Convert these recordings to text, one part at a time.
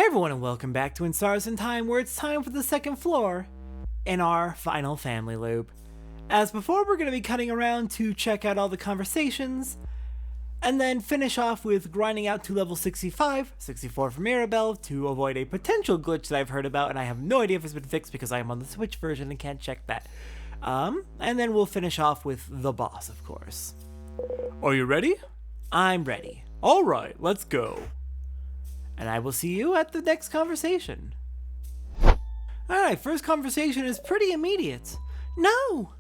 Hey everyone, and welcome back to In Stars in Time, where it's time for the second floor in our final family loop. As before, we're going to be cutting around to check out all the conversations, and then finish off with grinding out to level 65, 64 for Mirabelle, to avoid a potential glitch that I've heard about, and I have no idea if it's been fixed because I am on the Switch version and can't check that. And then we'll finish off with the boss, of course. Are you ready? I'm ready. Alright, let's go. And I will see you at the next conversation. Alright, first conversation is pretty immediate. No!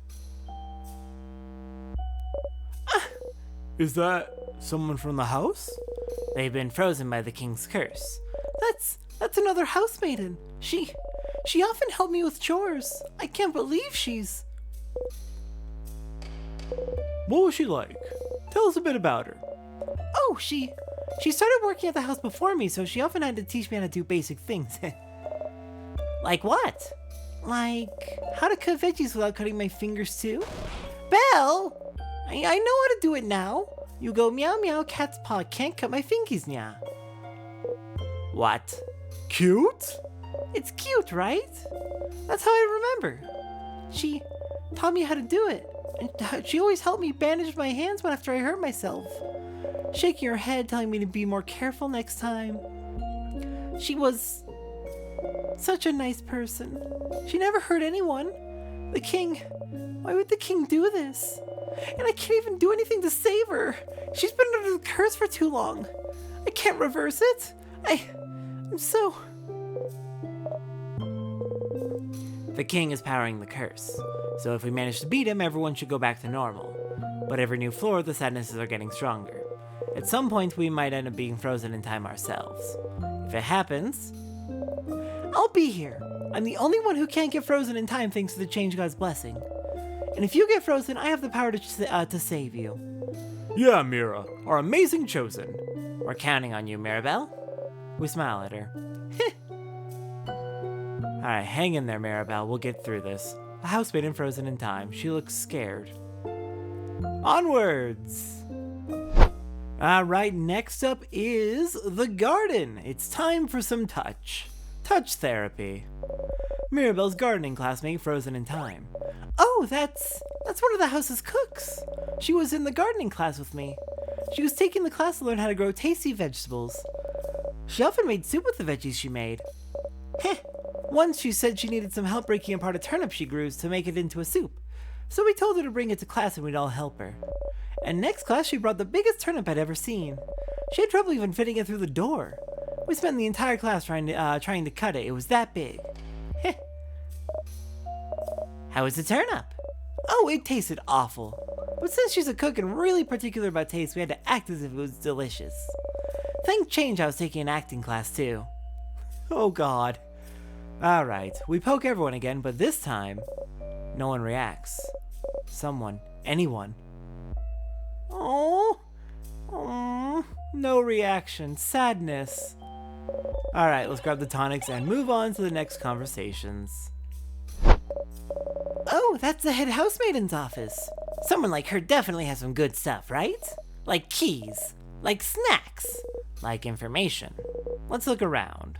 Is that someone from the house? They've been frozen by the king's curse. That's another housemaiden. She often helped me with chores. I can't believe she's... What was she like? Tell us a bit about her. Oh, she started working at the house before me, so she often had to teach me how to do basic things. Like what? Like how to cut veggies without cutting my fingers too? Belle! I know how to do it now. You go meow meow, cat's paw, can't cut my fingies, nya. What? Cute? It's cute, right? That's how I remember. She taught me how to do it, and she always helped me bandage my hands when after I hurt myself. Shaking her head, telling me to be more careful next time. She was such a nice person. She never hurt anyone. The king, why would the king do this? And I can't even do anything to save her. She's been under the curse for too long. I can't reverse it. I'm so... The king is powering the curse, so if we manage to beat him, everyone should go back to normal. But every new floor, the sadnesses are getting stronger. At some point, we might end up being frozen in time ourselves. If it happens, I'll be here. I'm the only one who can't get frozen in time thanks to the Change God's blessing. And if you get frozen, I have the power to save you. Yeah, Mira, our amazing chosen. We're counting on you, Mirabelle. We smile at her. Alright, hang in there, Mirabelle. We'll get through this. A housemaiden frozen in time. She looks scared. Onwards! Alright, next up is the garden. It's time for some touch. Touch therapy. Mirabelle's gardening classmate frozen in time. Oh, that's one of the house's cooks. She was in the gardening class with me. She was taking the class to learn how to grow tasty vegetables. She often made soup with the veggies she made. Heh. Once she said she needed some help breaking apart a turnip she grew to make it into a soup. So we told her to bring it to class and we'd all help her. And next class she brought the biggest turnip I'd ever seen. She had trouble even fitting it through the door. We spent the entire class trying to cut it. It was that big. Heh. How was the turnip? Oh, it tasted awful. But since she's a cook and really particular about taste, we had to act as if it was delicious. Thank change I was taking an acting class too. Oh god. Alright, we poke everyone again, but this time, no one reacts. Anyone. Oh, no reaction, sadness. Alright, let's grab the tonics and move on to the next conversations. Oh, that's the head housemaiden's office. Someone like her definitely has some good stuff, right? Like keys, like snacks, like information. Let's look around.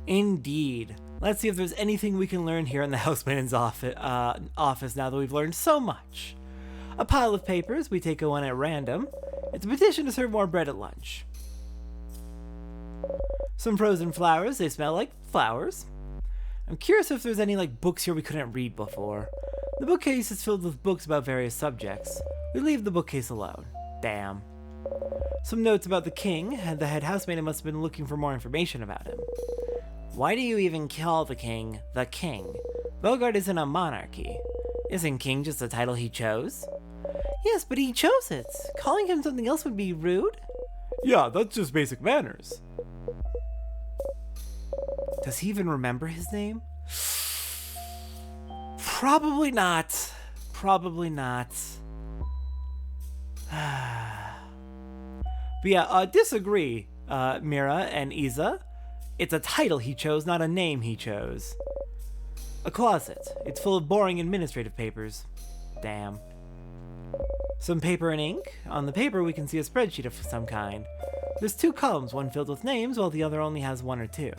Indeed. Let's see if there's anything we can learn here in the housemaiden's office now that we've learned so much. A pile of papers, we take one at random. It's a petition to serve more bread at lunch. Some frozen flowers, they smell like flowers. I'm curious if there's any books here we couldn't read before. The bookcase is filled with books about various subjects. We leave the bookcase alone. Damn. Some notes about the king, and the head housemaiden must have been looking for more information about him. Why do you even call the king the king? Bogart isn't a monarchy. Isn't king just a title he chose? Yes, but he chose it. Calling him something else would be rude. Yeah, that's just basic manners. Does he even remember his name? Probably not. Probably not. But yeah, disagree, Mira and Isa. It's a title he chose, not a name he chose. A closet. It's full of boring administrative papers. Damn. Some paper and ink. On the paper we can see a spreadsheet of some kind. There's 2 columns, one filled with names while the other only has 1 or 2.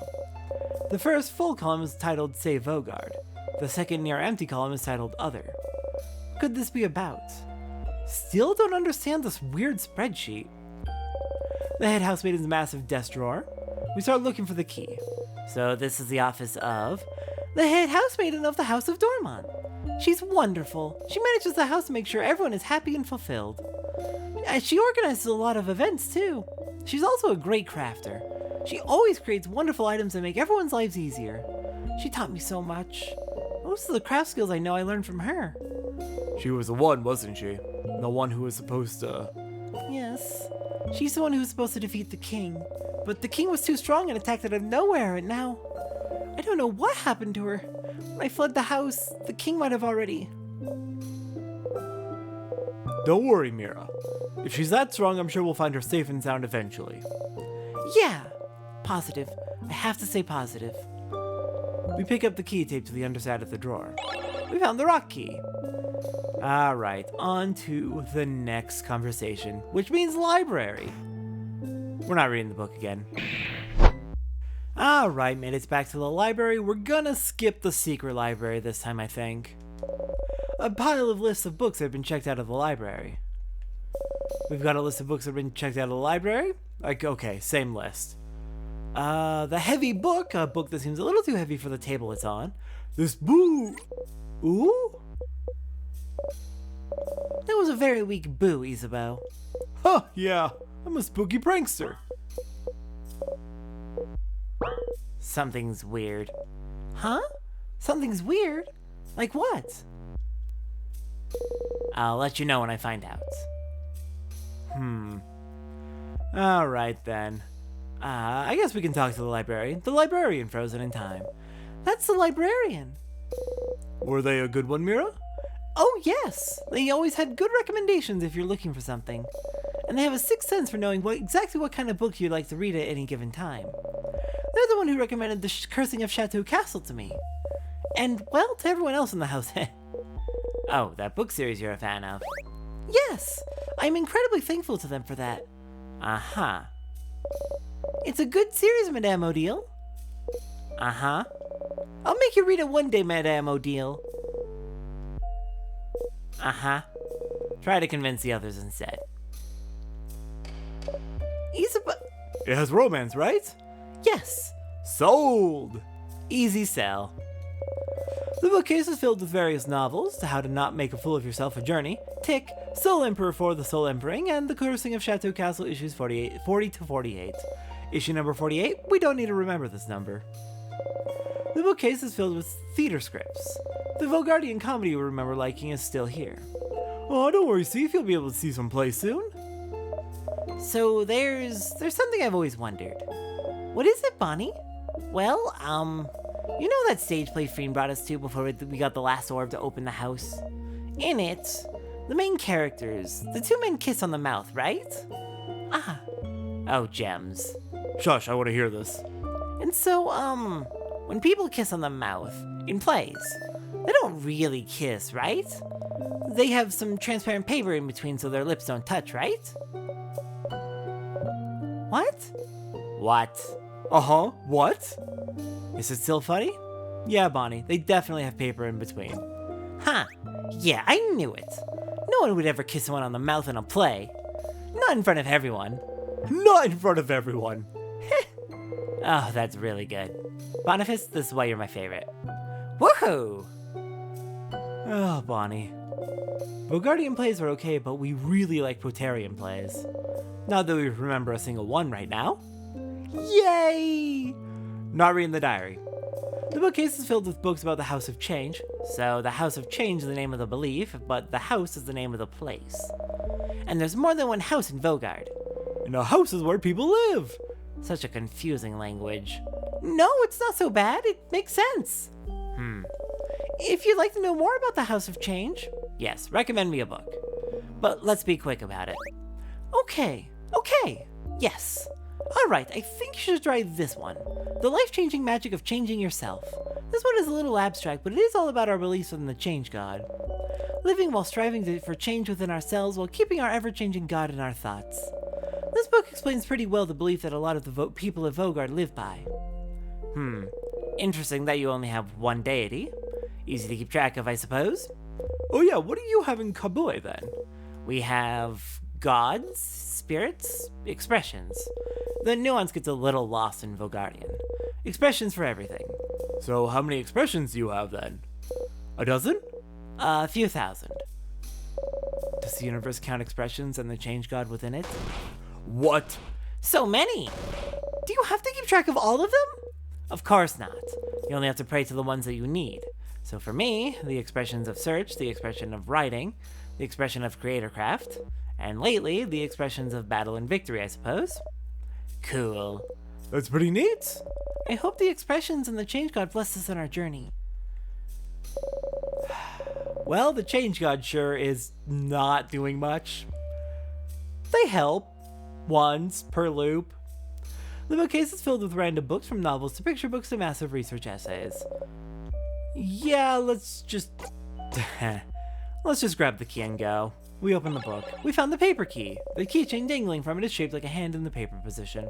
The first full column is titled Save Vogard. The second near empty column is titled Other. What could this be about? Still don't understand this weird spreadsheet. The head housemaiden's massive desk drawer. We start looking for the key. So this is the office of the head housemaiden of the House of Dormont. She's wonderful. She manages the house to make sure everyone is happy and fulfilled. She organizes a lot of events too. She's also a great crafter. She always creates wonderful items that make everyone's lives easier. She taught me so much. Most of the craft skills I know I learned from her. She was the one, wasn't she? The one who was supposed to... Yes. She's the one who was supposed to defeat the king. But the king was too strong and attacked out of nowhere, and now... I don't know what happened to her. When I fled the house, the king might have already... Don't worry, Mira. If she's that strong, I'm sure we'll find her safe and sound eventually. Yeah! Positive. I have to say positive. We pick up the key taped to the underside of the drawer. We found the rock key. Alright, on to the next conversation, which means library. We're not reading the book again. Alright, made it back to the library. We're gonna skip the secret library this time, I think. A pile of lists of books have been checked out of the library. We've got a list of books that have been checked out of the library. Like, okay, same list. The heavy book, a book that seems a little too heavy for the table it's on. This boo! Ooh? That was a very weak boo, Isabeau. Huh, yeah, I'm a spooky prankster. Something's weird. Huh? Something's weird? Like what? I'll let you know when I find out. Alright then. I guess we can talk to the librarian. The librarian frozen in time. That's the librarian. Were they a good one, Mira? Oh yes! They always had good recommendations if you're looking for something. And they have a sixth sense for knowing exactly what kind of book you'd like to read at any given time. They're the one who recommended The Cursing of Chateau Castle to me. And, well, to everyone else in the house. Oh, that book series you're a fan of. Yes! I'm incredibly thankful to them for that. Uh-huh. It's a good series, Madame Odile. Uh-huh. I'll make you read it one day, Madame Odile. Uh-huh. Try to convince the others instead. It has romance, right? Yes. Sold! Easy sell. The bookcase is filled with various novels, to How to Not Make a Fool of Yourself a Journey, Tick, Soul Emperor for the Soul Emperor, and The Cursing of Chateau Castle issues 40 to 48. Issue number 48, we don't need to remember this number. The bookcase is filled with theater scripts. The Vogardian comedy you remember liking is still here. Oh, don't worry, Steve, you'll be able to see some plays soon. So there's something I've always wondered. What is it, Bonnie? Well, you know that stage play Siffrin brought us to before we got the last orb to open the house? In it, the main characters, the 2 men kiss on the mouth, right? Ah. Oh, gems. Shush, I want to hear this. And so, when people kiss on the mouth, in plays, they don't really kiss, right? They have some transparent paper in between so their lips don't touch, right? What? What? Uh-huh, what? Is it still funny? Yeah, Bonnie, they definitely have paper in between. Huh. Yeah, I knew it. No one would ever kiss someone on the mouth in a play. Not in front of everyone. Not in front of everyone. Oh, that's really good. Boniface, this is why you're my favorite. Woohoo! Oh, Bonnie. Vogardian plays are okay, but we really like Potarian plays. Not that we remember a single one right now. Yay! Not reading the diary. The bookcase is filled with books about the House of Change. So the House of Change is the name of the belief, but the house is the name of the place. And there's more than one house in Vogard. And a house is where people live. Such a confusing language. No, it's not so bad. It makes sense. If you'd like to know more about the House of Change, yes, recommend me a book. But let's be quick about it. Okay, yes. Alright, I think you should try this one. The Life-Changing Magic of Changing Yourself. This one is a little abstract, but it is all about our beliefs in the Change God. Living while striving for change within ourselves while keeping our ever-changing God in our thoughts. This book explains pretty well the belief that a lot of the people of Vogard live by. Interesting that you only have one deity. Easy to keep track of, I suppose. Oh yeah, what do you have in Kabue then? We have gods, spirits, expressions. The nuance gets a little lost in Vogardian. Expressions for everything. So how many expressions do you have then? A dozen? A few thousand. Does the universe count expressions and the change god within it? What? So many! Do you have to keep track of all of them? Of course not. You only have to pray to the ones that you need. So for me, the expressions of search, the expression of writing, the expression of creatorcraft, and lately, the expressions of battle and victory, I suppose. Cool. That's pretty neat. I hope the expressions and the change god bless us on our journey. Well, the change god sure is not doing much. They help. Once per loop. The bookcase is filled with random books from novels to picture books to massive research essays. Yeah, let's just grab the key and go. We open the book. We found the paper key. The keychain dangling from it is shaped like a hand in the paper position.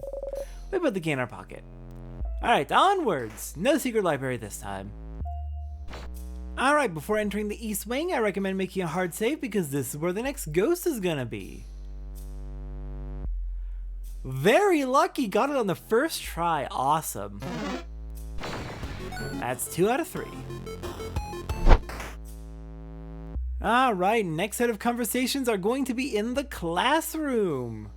We put the key in our pocket. Alright, onwards! No secret library this time. Alright, before entering the East Wing, I recommend making a hard save because this is where the next ghost is gonna be. Very lucky, got it on the first try, awesome. That's 2 out of 3. Alright, next set of conversations are going to be in the classroom.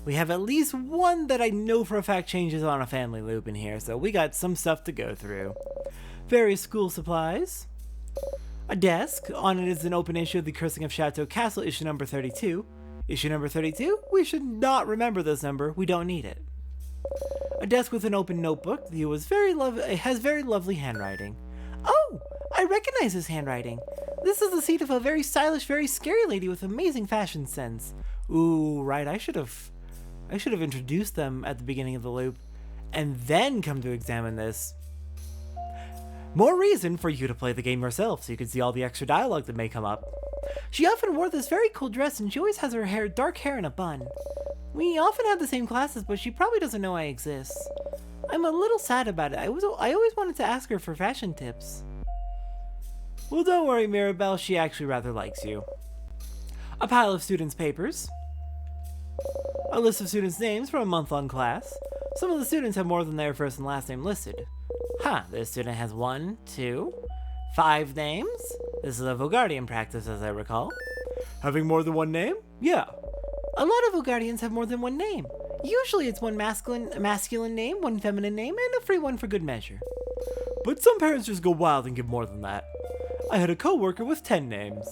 We have at least one that I know for a fact changes on a family loop in here, so we got some stuff to go through. Various school supplies. A desk, on it is an open issue of the Cursing of Chateau Castle, issue number 32. Issue number 32? We should not remember this number, we don't need it. A desk with an open notebook, it has very lovely handwriting. Oh, I recognize this handwriting. This is the seat of a very stylish, very scary lady with amazing fashion sense. Ooh, right, I should have introduced them at the beginning of the loop, and then come to examine this. More reason for you to play the game yourself, so you can see all the extra dialogue that may come up. She often wore this very cool dress, and she always has her dark hair in a bun. We often have the same classes, but she probably doesn't know I exist. I'm a little sad about it. I always wanted to ask her for fashion tips. Well, don't worry, Mirabelle, she actually rather likes you. A pile of students' papers. A list of students' names for a month-long class. Some of the students have more than their first and last name listed. This student has 1, 2, 5 names. This is a Vogardian practice, as I recall. Having more than one name? Yeah. A lot of Vogardians have more than one name. Usually it's one masculine name, one feminine name, and a free one for good measure. But some parents just go wild and give more than that. I had a co-worker with 10 names.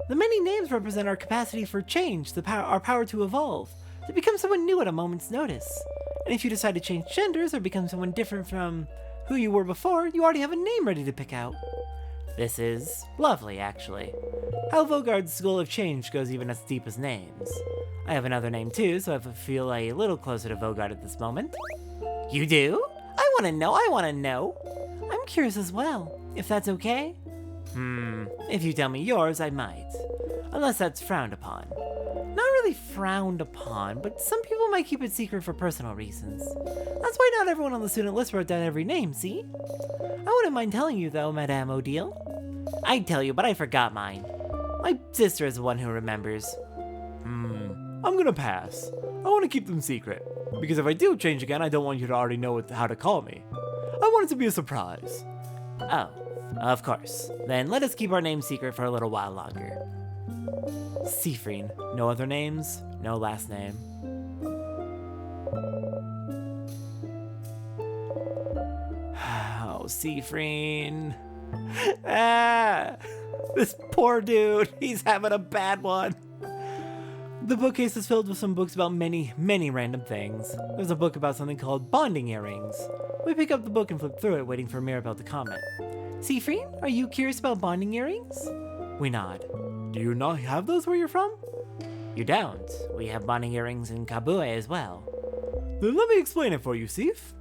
The many names represent our capacity for change, our power to evolve, to become someone new at a moment's notice. And if you decide to change genders or become someone different from who you were before, you already have a name ready to pick out. This is lovely, actually. How Vogard's School of Change goes even as deep as names. I have another name too, so I feel a little closer to Vogard at this moment. You do? I wanna know. I'm curious as well, if that's okay. If you tell me yours, I might. Unless that's frowned upon. Not really frowned upon, but some people might keep it secret for personal reasons. That's why not everyone on the student list wrote down every name, see? I wouldn't mind telling you though, Madame Odile. I'd tell you, but I forgot mine. My sister is the one who remembers. I'm gonna pass. I want to keep them secret. Because if I do change again, I don't want you to already know how to call me. I want it to be a surprise. Oh, of course. Then let us keep our name secret for a little while longer. Siffrin. No other names, no last name. Oh, Siffrin. This poor dude, he's having a bad one. The bookcase is filled with some books about many, many random things. There's a book about something called bonding earrings. We pick up the book and flip through it, waiting for Mirabelle to comment. Siffrin, are you curious about bonding earrings? We nod. Do you not have those where you're from? You don't. We have bonding earrings in Kabue as well. Then let me explain it for you, Sif.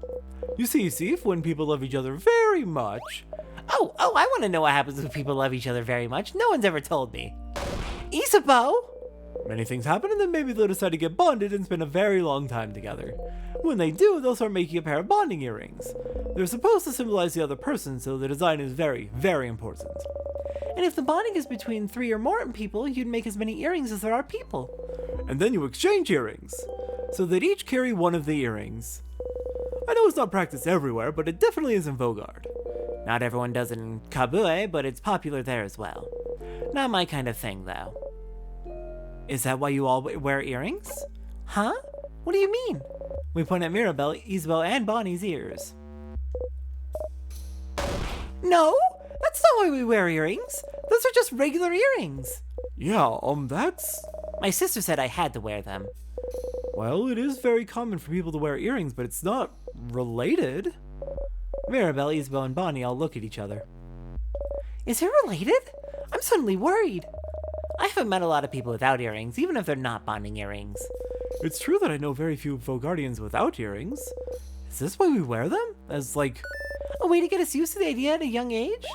You see, Sif, when people love each other very much... Oh, I want to know what happens when people love each other very much. No one's ever told me. Isabeau? Many things happen, and then maybe they'll decide to get bonded and spend a very long time together. When they do, they'll start making a pair of bonding earrings. They're supposed to symbolize the other person, so the design is very, very important. And if the bonding is between 3 or more people, you'd make as many earrings as there are people. And then you exchange earrings, so they'd each carry one of the earrings. I know it's not practiced everywhere, but it definitely is in Vogard. Not everyone does it in Kabue, but it's popular there as well. Not my kind of thing, though. Is that why you all wear earrings? Huh? What do you mean? We point at Mirabelle, Isabel, and Bonnie's ears. No, that's not why we wear earrings. Those are just regular earrings. Yeah, that's... My sister said I had to wear them. Well, it is very common for people to wear earrings, but it's not related. Mirabelle, Isabel, and Bonnie all look at each other. Is it related? I'm suddenly worried. I haven't met a lot of people without earrings, even if they're not bonding earrings. It's true that I know very few Vogardians without earrings. Is this why we wear them? As, like... a way to get us used to the idea at a young age?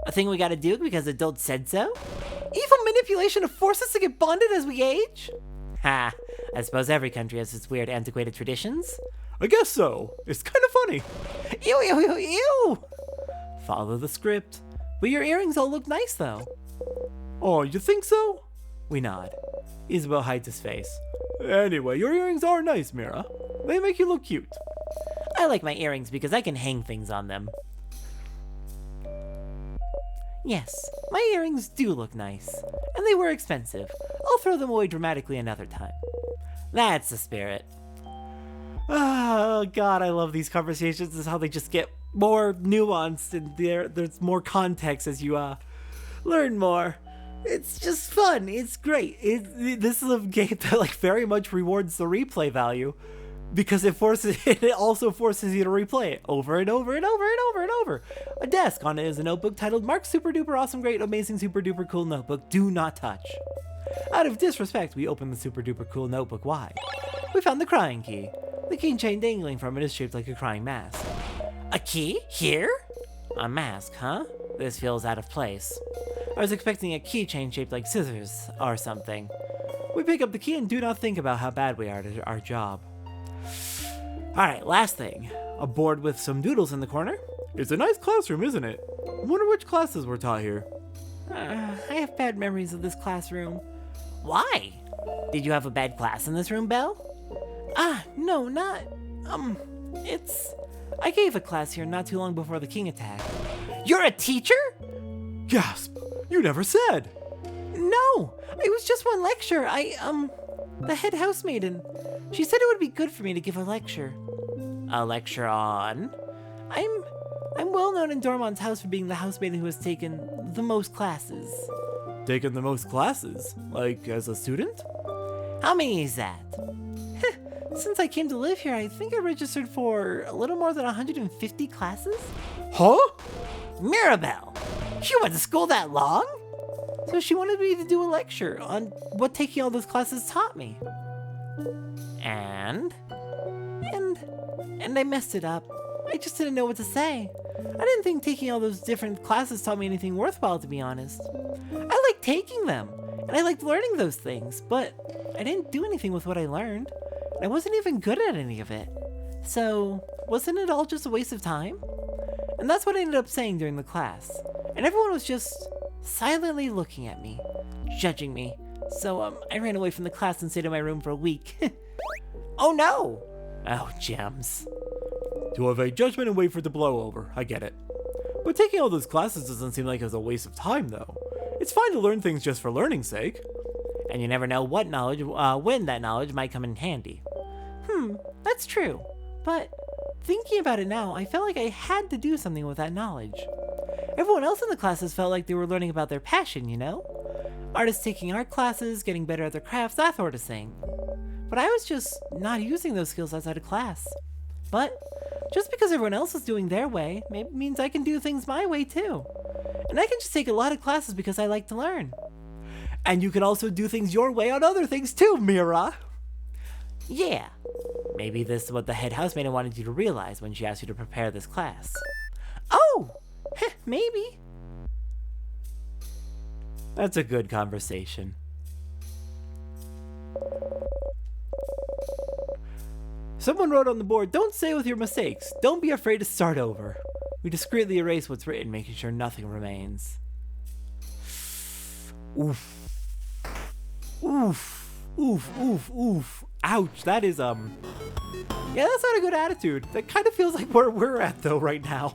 A thing we gotta do because adults said so? Evil manipulation to force us to get bonded as we age? Ha, I suppose every country has its weird antiquated traditions. I guess so. It's kind of funny. Ew, ew, ew, ew! Follow the script. But your earrings all look nice, though. Oh, you think so? We nod. Isabel hides his face. Anyway, your earrings are nice, Mira. They make you look cute. I like my earrings because I can hang things on them. Yes, my earrings do look nice. And they were expensive. I'll throw them away dramatically another time. That's the spirit. Oh, God, I love these conversations. This is how they just get more nuanced and there's more context as you learn more. It's just fun. It's great. This is a game that like very much rewards the replay value because it also forces you to replay it over and over and over and over and over. A desk on it is a notebook titled Mark's Super Duper Awesome Great Amazing Super Duper Cool Notebook. Do not touch. Out of disrespect, we open the Super Duper Cool Notebook wide. We found the crying key. The keychain dangling from it is shaped like a crying mask. A key? Here? A mask, huh? This feels out of place. I was expecting a keychain shaped like scissors or something. We pick up the key and do not think about how bad we are at our job. Alright, last thing. A board with some doodles in the corner. It's a nice classroom, isn't it? I wonder which classes were taught here. I have bad memories of this classroom. Why? Did you have a bad class in this room, Belle? No, not... I gave a class here not too long before the king attack. You're a teacher? Gasp! You never said! No! It was just one lecture. The head housemaid, and she said it would be good for me to give a lecture. A lecture on? I'm well known in Dormon's house for being the housemaid who has taken the most classes. Taken the most classes? Like, as a student? How many is that? Since I came to live here, I think I registered for a little more than 150 classes? Huh? Mirabelle! You went to school that long? So she wanted me to do a lecture on what taking all those classes taught me. And I messed it up. I just didn't know what to say. I didn't think taking all those different classes taught me anything worthwhile, to be honest. I liked taking them, and I liked learning those things, but I didn't do anything with what I learned. I wasn't even good at any of it. So, wasn't it all just a waste of time? And that's what I ended up saying during the class. And everyone was just silently looking at me, judging me. So, I ran away from the class and stayed in my room for a week. Oh no! Oh, gems. To evade judgment and wait for it to blow over. I get it. But taking all those classes doesn't seem like it was a waste of time, though. It's fine to learn things just for learning's sake. And you never know what knowledge, when that knowledge might come in handy. That's true. But thinking about it now, I felt like I had to do something with that knowledge. Everyone else in the classes felt like they were learning about their passion, you know? Artists taking art classes, getting better at their crafts, that sort of thing. But I was just not using those skills outside of class. But just because everyone else is doing their way, maybe means I can do things my way too. And I can just take a lot of classes because I like to learn. And you can also do things your way on other things too, Mira. Yeah. Maybe this is what the head housemaid wanted you to realize when she asked you to prepare this class. Oh! Maybe. That's a good conversation. Someone wrote on the board, "Don't say with your mistakes. Don't be afraid to start over." We discreetly erase what's written, making sure nothing remains. Oof. Oof. Oof. Oof. Oof. Ouch. That is, yeah, that's not a good attitude. That kind of feels like where we're at, though, right now.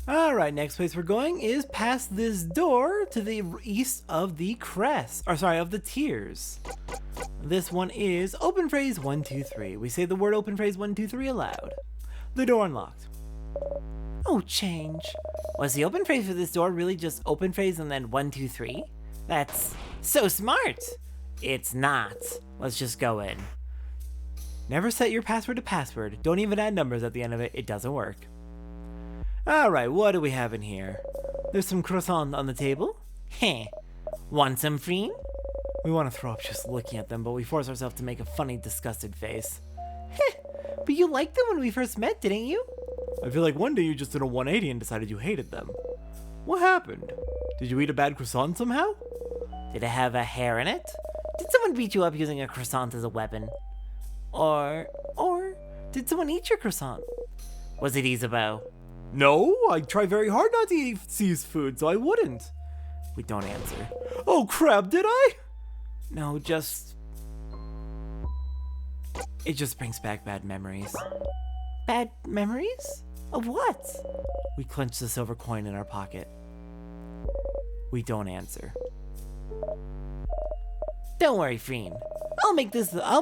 Alright, next place we're going is past this door to the east of the crest. Or, sorry, of the tiers. This one is open phrase 1, 2, 3. We say the word open phrase 1, 2, 3 aloud. The door unlocked. Oh, change. Was the open phrase for this door really just open phrase and then 1, 2, 3? That's so smart. It's not. Let's just go in. Never set your password to password. Don't even add numbers at the end of it. It doesn't work. Alright, what do we have in here? There's some croissant on the table. Heh. Want some, Siffrin? We want to throw up just looking at them, but we force ourselves to make a funny, disgusted face. Heh. But you liked them when we first met, didn't you? I feel like one day you just did a 180 and decided you hated them. What happened? Did you eat a bad croissant somehow? Did it have a hair in it? Did someone beat you up using a croissant as a weapon? Or did someone eat your croissant? Was it Isabeau? No, I try very hard not to eat seafood, so I wouldn't. We don't answer. Oh crap, did I? No, just... It just brings back bad memories. Bad memories? Of what? We clench the silver coin in our pocket. We don't answer. Don't worry, Siffrin. I'll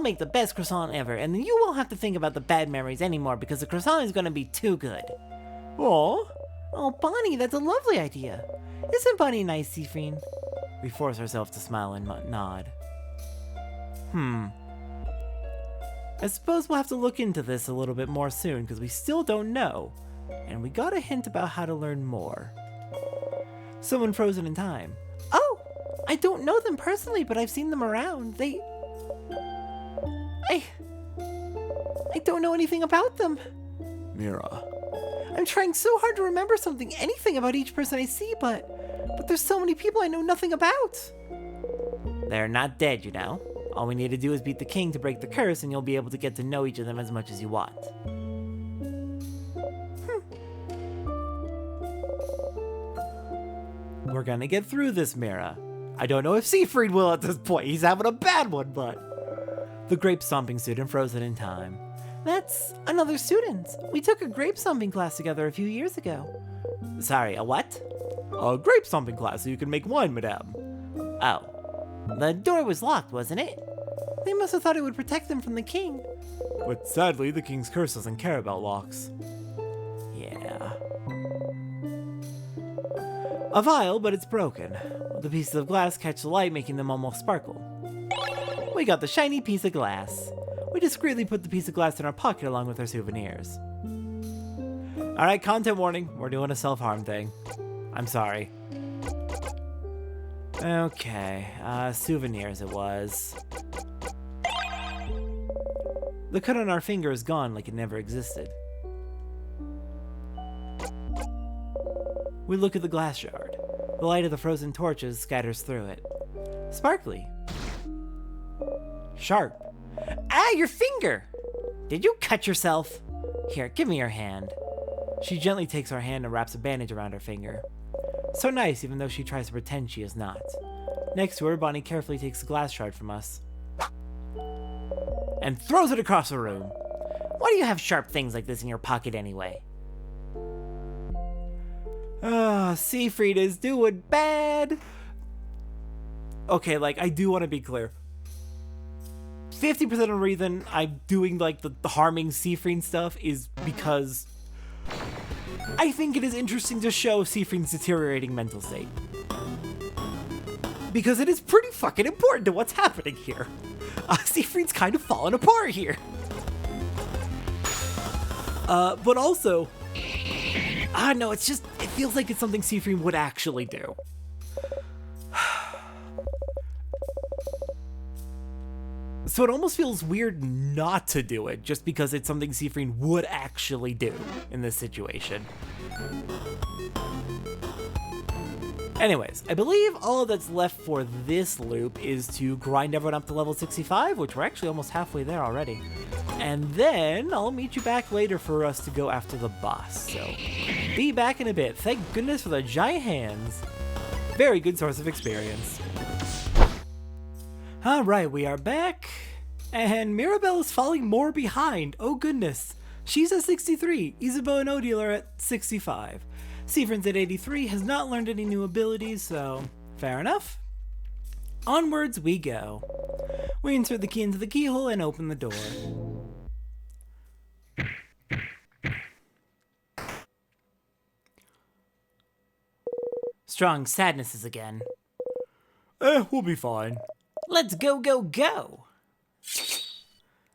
make the best croissant ever, and then you won't have to think about the bad memories anymore because the croissant is gonna be too good. Aw. Oh, Bonnie, that's a lovely idea. Isn't Bonnie nice, Siffrin? We force ourselves to smile and nod. I suppose we'll have to look into this a little bit more soon because we still don't know. And we got a hint about how to learn more. Someone frozen in time. Oh, I don't know them personally, but I've seen them around. I don't know anything about them. Mira. I'm trying so hard to remember anything about each person I see, but there's so many people I know nothing about. They're not dead, you know. All we need to do is beat the king to break the curse, and you'll be able to get to know each of them as much as you want. We're gonna get through this, Mira. I don't know if Siffrin will at this point. He's having a bad one, but... The grape stomping student frozen in time. That's another student. We took a grape stomping class together a few years ago. Sorry, a what? A grape stomping class so you can make wine, madame. Oh. The door was locked, wasn't it? They must have thought it would protect them from the king. But sadly, the king's curse doesn't care about locks. Yeah. A vial, but it's broken. The pieces of glass catch the light, making them almost sparkle. We got the shiny piece of glass. We discreetly put the piece of glass in our pocket along with our souvenirs. Alright, content warning. We're doing a self-harm thing. I'm sorry. Okay, souvenirs it was. The cut on our finger is gone like it never existed. We look at the glass shard. The light of the frozen torches scatters through it. Sparkly. Sharp. Ah, your finger! Did you cut yourself? Here, give me your hand. She gently takes our hand and wraps a bandage around her finger. So nice, even though she tries to pretend she is not. Next to her, Bonnie carefully takes the glass shard from us and throws it across the room. Why do you have sharp things like this in your pocket anyway? Siffrin is doing bad. Okay, like, I do want to be clear. 50% of the reason I'm doing, like, the harming Siffrin stuff is because I think it is interesting to show Siffrin's deteriorating mental state. Because it is pretty fucking important to what's happening here. Siffrin's kind of falling apart here. But also, I don't know, it feels like it's something Siffrin would actually do. So it almost feels weird not to do it, just because it's something Siffrin would actually do in this situation. Anyways, I believe all that's left for this loop is to grind everyone up to level 65, which we're actually almost halfway there already. And then I'll meet you back later for us to go after the boss. So, be back in a bit. Thank goodness for the giant hands. Very good source of experience. Alright, we are back. And Mirabelle is falling more behind. Oh goodness. She's at 63. Isabeau and Odile are at 65. Siffrin's at 83, has not learned any new abilities, so fair enough. Onwards we go. We insert the key into the keyhole and open the door. Strong sadnesses again. We'll be fine. Let's go, go, go!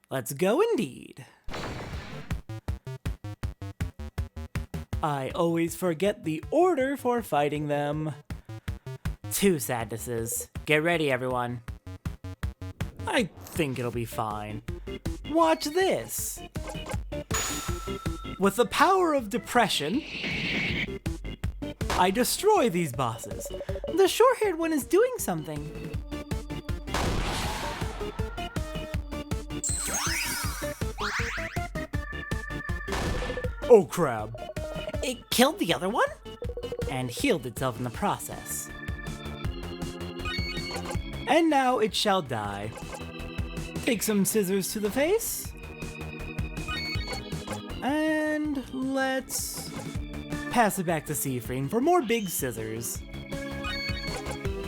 Let's go indeed. I always forget the order for fighting them. 2 sadnesses. Get ready, everyone. I think it'll be fine. Watch this. With the power of depression, I destroy these bosses. The short-haired one is doing something. Oh crap. It killed the other one? And healed itself in the process. And now it shall die. Take some scissors to the face. And let's pass it back to Siffrin for more big scissors.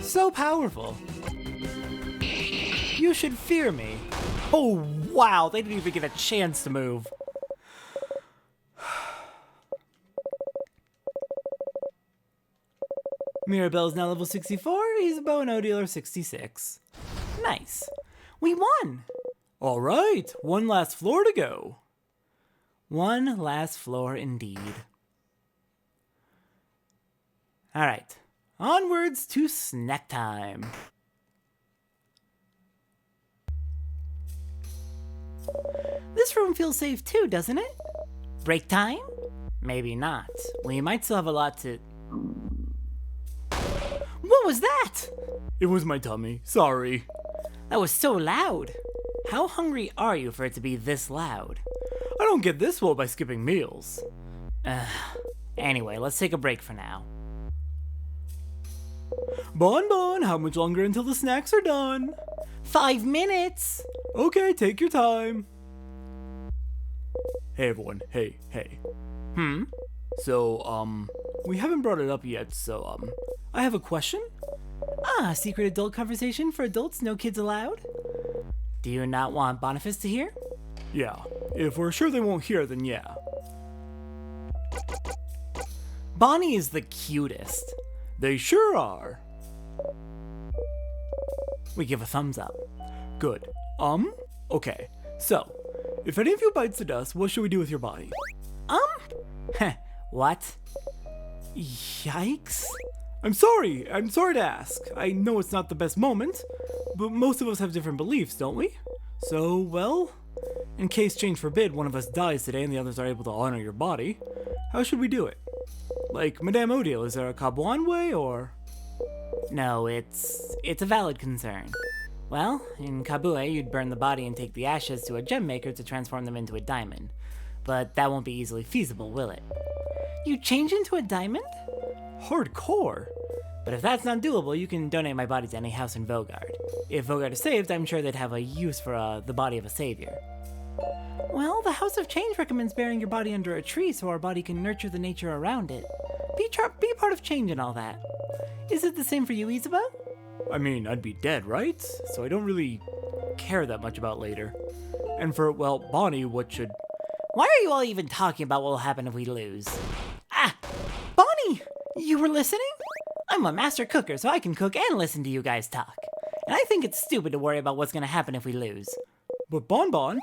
So powerful. You should fear me. Oh wow, they didn't even get a chance to move. Mirabelle is now level 64, Isabeau and Odile are 66. Nice. We won! Alright, one last floor to go. One last floor indeed. Alright, onwards to snack time. This room feels safe too, doesn't it? Break time? Maybe not. We might still have a lot to... What was that? It was my tummy. Sorry. That was so loud. How hungry are you for it to be this loud? I don't get this full by skipping meals. Anyway, let's take a break for now. Bon Bon, how much longer until the snacks are done? 5 minutes. Okay, take your time. Hey everyone, hey. So, we haven't brought it up yet, so, I have a question. Secret adult conversation for adults, no kids allowed? Do you not want Boniface to hear? Yeah, if we're sure they won't hear, then yeah. Bonnie is the cutest. They sure are. We give a thumbs up. Good. Okay. So, if any of you bites the dust, what should we do with your body? What? Yikes. I'm sorry to ask. I know it's not the best moment, but most of us have different beliefs, don't we? So, well, in case change forbid one of us dies today and the others are able to honor your body, how should we do it? Like Madame Odile, is there a Caboin way, or? No, it's a valid concern. Well, in Kabue, you'd burn the body and take the ashes to a gem maker to transform them into a diamond. But that won't be easily feasible, will it? You change into a diamond? Hardcore. But if that's not doable, you can donate my body to any house in Vogard. If Vogard is saved, I'm sure they'd have a use for the body of a savior. Well, the House of Change recommends burying your body under a tree so our body can nurture the nature around it. Be part of change and all that. Is it the same for you, Isabeau? I mean, I'd be dead, right? So I don't really care that much about later. And for, well, Bonnie, what should... Why are you all even talking about what will happen if we lose? Bonnie! You were listening? I'm a master cooker, so I can cook and listen to you guys talk. And I think it's stupid to worry about what's gonna happen if we lose. But Bon Bon...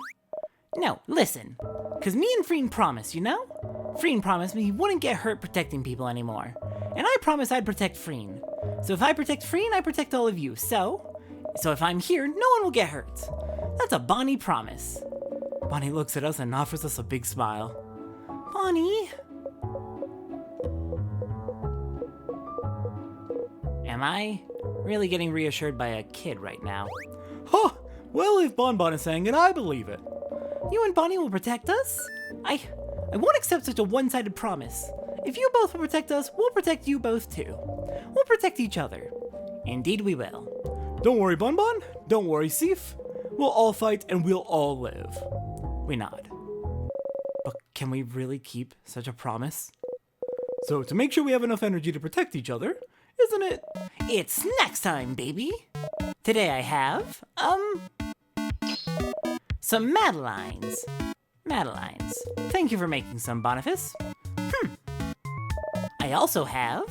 No, listen. Cause me and Freen promised, you know? Freen promised me he wouldn't get hurt protecting people anymore. And I promised I'd protect Freen. So if I protect Freen, I protect all of you. So if I'm here, no one will get hurt. That's a Bonnie promise. Bonnie looks at us and offers us a big smile. Bonnie? Am I really getting reassured by a kid right now? Huh, well, if Bonbon is saying it, I believe it. You and Bonnie will protect us? I won't accept such a one-sided promise. If you both will protect us, we'll protect you both too. We'll protect each other. Indeed we will. Don't worry, Bonbon. Don't worry, Sif. We'll all fight and we'll all live. We nod. But can we really keep such a promise? So to make sure we have enough energy to protect each other, isn't it? It's snack time, baby. Today I have, some Madeleines. Madeleines. Thank you for making some, Boniface. I also have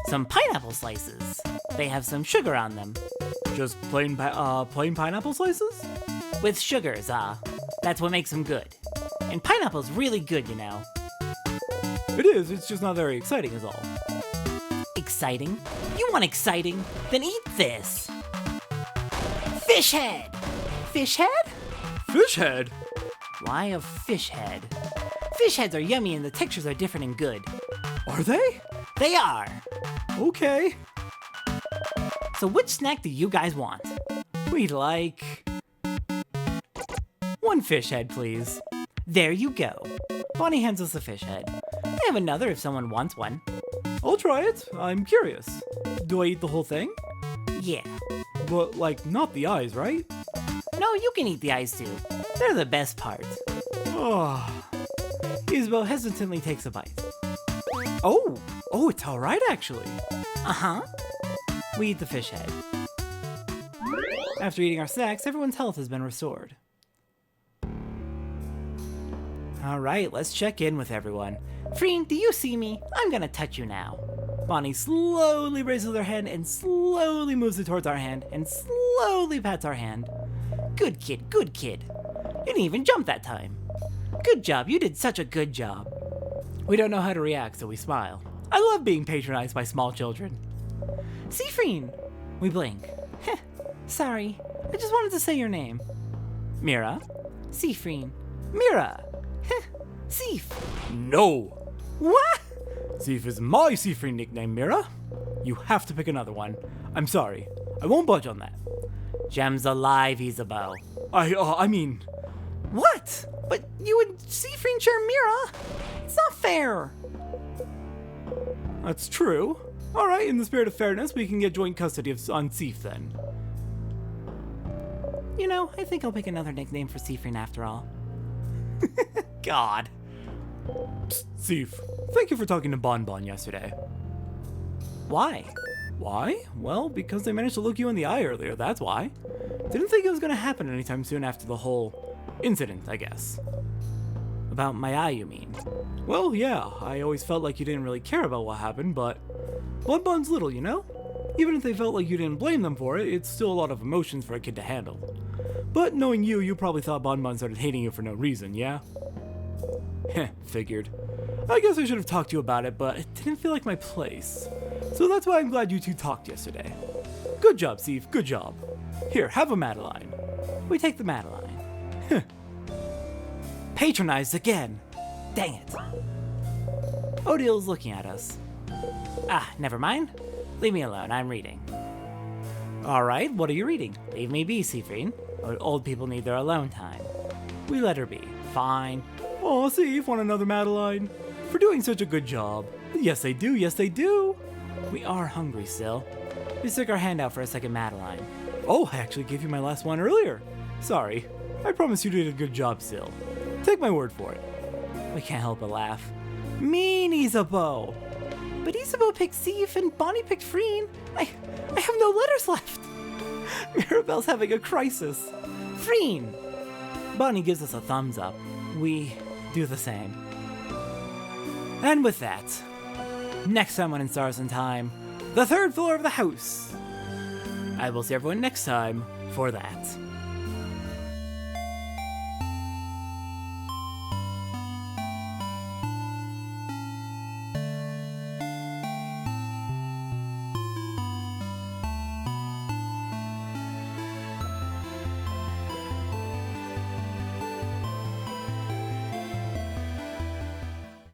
some pineapple slices. They have some sugar on them. Just plain pineapple slices? With sugars, that's what makes them good. And pineapple's really good, you know. It is, it's just not very exciting is all. Exciting? You want exciting? Then eat this. Fish head! Fish head? Fish head? Why a fish head? Fish heads are yummy and the textures are different and good. Are they? They are! Okay. So which snack do you guys want? We'd like... one fish head, please. There you go. Bonnie hands us a fish head. I have another if someone wants one. I'll try it. I'm curious. Do I eat the whole thing? Yeah. But, like, not the eyes, right? No, you can eat the eyes too. They're the best part. Oh. Isabel hesitantly takes a bite. Oh, it's alright actually. Uh-huh. We eat the fish head. After eating our snacks, everyone's health has been restored. Alright, let's check in with everyone. Freen, do you see me? I'm gonna touch you now. Bonnie slowly raises her hand and slowly moves it towards our hand and slowly pats our hand. Good kid, good kid. You didn't even jump that time. Good job, you did such a good job. We don't know how to react, so we smile. I love being patronized by small children. Siffrin! We blink. Heh, sorry, I just wanted to say your name. Mira. Siffrin. Mira. Heh, Sif. No! What? Sif is my Siffrin nickname, Mira. You have to pick another one. I'm sorry. I won't budge on that. Gem's alive, Isabeau. I mean... What? But you and Siffrin share Mira? It's not fair. That's true. Alright, in the spirit of fairness, we can get joint custody on Sif then. You know, I think I'll pick another nickname for Siffrin after all. God. Psst, Sif, thank you for talking to Bonbon yesterday. Why? Why? Well, because they managed to look you in the eye earlier, that's why. Didn't think it was gonna happen anytime soon after the whole incident, I guess. About my eye, you mean? Well, yeah, I always felt like you didn't really care about what happened, but Bonbon's little, you know? Even if they felt like you didn't blame them for it, it's still a lot of emotions for a kid to handle. But knowing you, you probably thought Bonbon started hating you for no reason, yeah? Heh, figured. I guess I should have talked to you about it, but it didn't feel like my place. So that's why I'm glad you two talked yesterday. Good job, Sif, good job. Here, have a Madeline. We take the Madeline. Patronized again. Dang it. Odil's looking at us. Ah, never mind. Leave me alone, I'm reading. Alright, what are you reading? Leave me be, Siffrin. Old people need their alone time. We let her be. Fine. Aw, Sif, want another Madeline? For doing such a good job. Yes, they do, yes, they do. We are hungry still. We stick our hand out for a second Madeline. Oh, I actually gave you my last one earlier. Sorry. I promise you did a good job still. Take my word for it. We can't help but laugh. Mean Isabeau! But Isabeau picked Sif and Bonnie picked Freen. I have no letters left. Mirabelle's having a crisis. Freen! Bonnie gives us a thumbs up. We do the same. And with that, next time on In Stars and Time, the third floor of the house. I will see everyone next time for that.